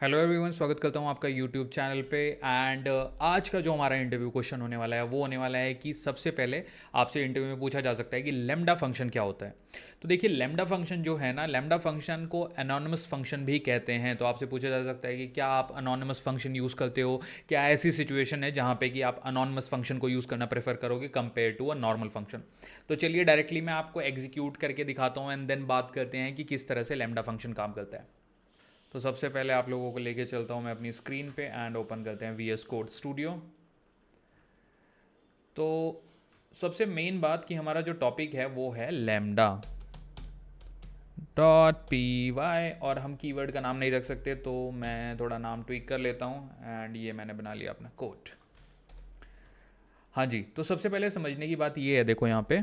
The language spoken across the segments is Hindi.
हेलो एवरीवन, स्वागत करता हूँ आपका यूट्यूब चैनल पे। एंड आज का जो हमारा इंटरव्यू क्वेश्चन होने वाला है वो होने वाला है कि सबसे पहले आपसे इंटरव्यू में पूछा जा सकता है कि लैम्डा फंक्शन क्या होता है। तो देखिए, लैम्डा फंक्शन जो है ना, लैम्डा फंक्शन को एनोनिमस फंक्शन भी कहते हैं। तो आपसे पूछा जा सकता है कि क्या आप एनोनिमस फंक्शन यूज़ करते हो, क्या ऐसी सिचुएशन है जहाँ पे कि आप एनोनिमस फंक्शन को यूज़ करना प्रेफर करोगे compare to a normal function. तो चलिए डायरेक्टली मैं आपको एग्जीक्यूट करके दिखाता हूँ एंड देन बात करते हैं कि किस तरह से लैम्डा फंक्शन काम करता है। तो सबसे पहले आप लोगों को लेके चलता हूँ मैं अपनी स्क्रीन पे एंड ओपन करते हैं VS कोड स्टूडियो। तो सबसे मेन बात कि हमारा जो टॉपिक है वो है लैम्डा डॉट पी वाई, और हम कीवर्ड का नाम नहीं रख सकते तो मैं थोड़ा नाम ट्विक कर लेता हूँ एंड ये मैंने बना लिया अपना कोड। हाँ जी, तो सबसे पहले समझने की बात ये है, देखो यहाँ पे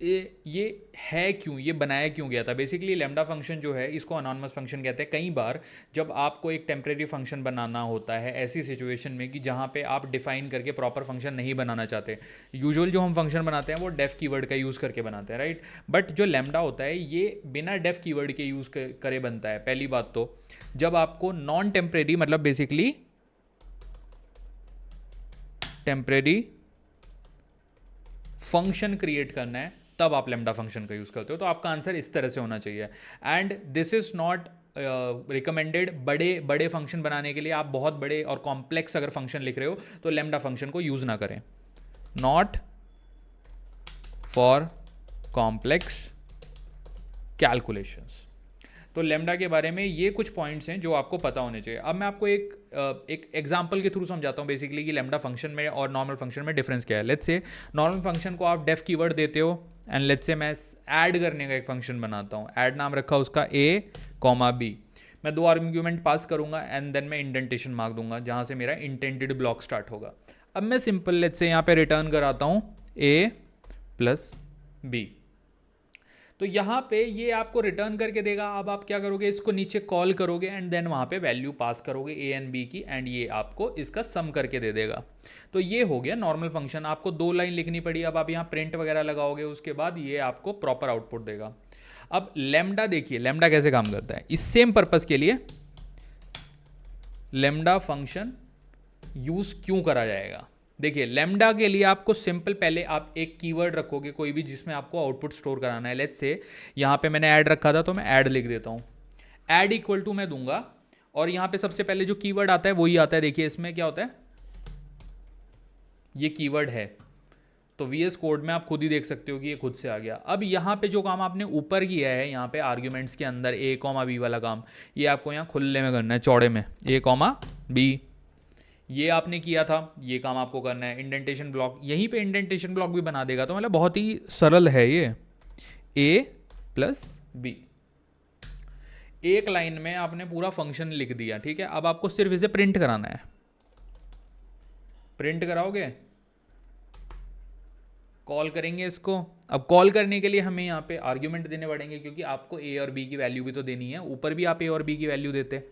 ये है क्यों, ये बनाया क्यों गया था। बेसिकली लैम्डा फंक्शन जो है इसको अनोनिमस फंक्शन कहते हैं। कई बार जब आपको एक टेम्प्रेरी फंक्शन बनाना होता है ऐसी सिचुएशन में कि जहाँ पे आप डिफाइन करके प्रॉपर फंक्शन नहीं बनाना चाहते, यूजुअल जो हम फंक्शन बनाते हैं वो डेफ कीवर्ड का यूज़ करके बनाते हैं, राइट। बट जो लैम्डा होता है ये बिना डेफ कीवर्ड के यूज़ करे बनता है। पहली बात तो जब आपको नॉन टेम्प्रेरी मतलब बेसिकली टेम्प्रेरी फंक्शन क्रिएट करना है तब आप लैम्डा फंक्शन का यूज़ करते हो। तो आपका आंसर इस तरह से होना चाहिए। And this is not recommended बड़े बड़े फंक्शन बनाने के लिए। आप बहुत बड़े और कॉम्प्लेक्स अगर फंक्शन लिख रहे हो तो लैम्डा फंक्शन को यूज़ ना करें। Not for complex calculations. तो लैम्डा के बारे में ये कुछ पॉइंट्स हैं जो आपको पता होने चाहिए। अब मैं आपको एक एग्जांपल के थ्रू समझाता हूँ बेसिकली कि लैम्डा फंक्शन में और नॉर्मल फंक्शन में डिफरेंस क्या है। लेट्स से नॉर्मल फंक्शन को आप डेफ कीवर्ड देते हो एंड लेट्स से मैं ऐड करने का एक फंक्शन बनाता हूँ। ऐड नाम रखा उसका a, b। मैं दो आर्ग्यूमेंट पास करूँगा एंड देन मैं इंडेंटेशन मार्क दूंगा जहाँ से मेरा इंटेंटेड ब्लॉक स्टार्ट होगा। अब मैं सिंपल लेट्स से यहाँ पे रिटर्न कराता हूँ a प्लस b। तो यहाँ पे ये आपको रिटर्न करके देगा। अब आप क्या करोगे, इसको नीचे कॉल करोगे एंड देन वहाँ पे वैल्यू पास करोगे ए एंड बी की एंड ये आपको इसका सम करके दे देगा। तो ये हो गया नॉर्मल फंक्शन। आपको दो लाइन लिखनी पड़ी। अब आप यहाँ प्रिंट वगैरह लगाओगे उसके बाद ये आपको प्रॉपर आउटपुट देगा। अब लैम्डा देखिए, लैम्डा कैसे काम करता है। इस सेम पर्पज़ के लिए लैम्डा फंक्शन यूज़ क्यों करा जाएगा। देखिए, लैम्डा के लिए आपको सिंपल पहले आप एक कीवर्ड रखोगे कोई भी जिसमें आपको आउटपुट स्टोर कराना है। लेट्स से यहाँ पे मैंने ऐड रखा था तो मैं ऐड लिख देता हूँ। ऐड इक्वल टू मैं दूंगा और यहाँ पे सबसे पहले जो कीवर्ड आता है वही आता है। देखिए इसमें क्या होता है, ये कीवर्ड है। तो VS कोड में आप खुद ही देख सकते हो कि ये खुद से आ गया। अब यहाँ पे जो काम आपने ऊपर किया है, यहाँ पे आर्ग्यूमेंट्स के अंदर a, b वाला काम, ये आपको यहाँ खुले में करना है, चौड़े में a, b। ये आपने किया था, ये काम आपको करना है। इंडेंटेशन ब्लॉक, यहीं पे इंडेंटेशन ब्लॉक भी बना देगा। तो मतलब बहुत ही सरल है ये। a प्लस बी, एक लाइन में आपने पूरा फंक्शन लिख दिया, ठीक है। अब आपको सिर्फ इसे प्रिंट कराना है। प्रिंट कराओगे, कॉल करेंगे इसको। अब कॉल करने के लिए हमें यहाँ पे आर्ग्यूमेंट देने पड़ेंगे क्योंकि आपको a और b की वैल्यू भी तो देनी है। ऊपर भी आप a और b की वैल्यू देते।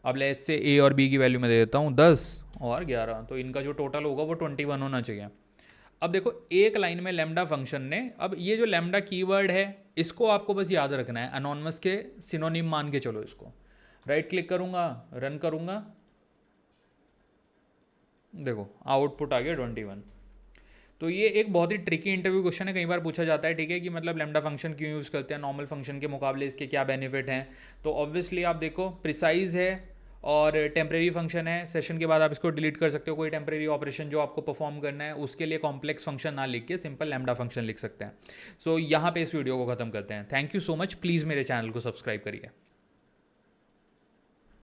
अब लेट्स से a और b की वैल्यू मैं दे देता हूँ 10 और 11, तो इनका जो टोटल होगा वो 21 होना चाहिए। अब देखो एक लाइन में लैम्डा फंक्शन ने, अब ये जो लैम्डा कीवर्ड है इसको आपको बस याद रखना है, अनोनिमस के सिनोनिम मान के चलो इसको। राइट क्लिक करूँगा, रन करूँगा, देखो आउटपुट आ गया 21। तो ये एक बहुत ही ट्रिकी इंटरव्यू क्वेश्चन है, कई बार पूछा जाता है, ठीक है, कि मतलब लैम्डा फंक्शन क्यों यूज़ करते हैं नॉर्मल फंक्शन के मुकाबले, इसके क्या बेनिफिट हैं। तो ऑब्वियसली आप देखो प्रिसाइज है और टेम्प्रेरी फंक्शन है। सेशन के बाद आप इसको डिलीट कर सकते हो। कोई टेम्प्रेरी ऑपरेशन जो आपको परफॉर्म करना है उसके लिए कॉम्प्लेक्स फंक्शन ना लिख के सिंपल लैम्डा फंक्शन लिख सकते हैं। सो यहाँ पे इस वीडियो को खत्म करते हैं। Thank you so much. Please मेरे चैनल को सब्सक्राइब करिए।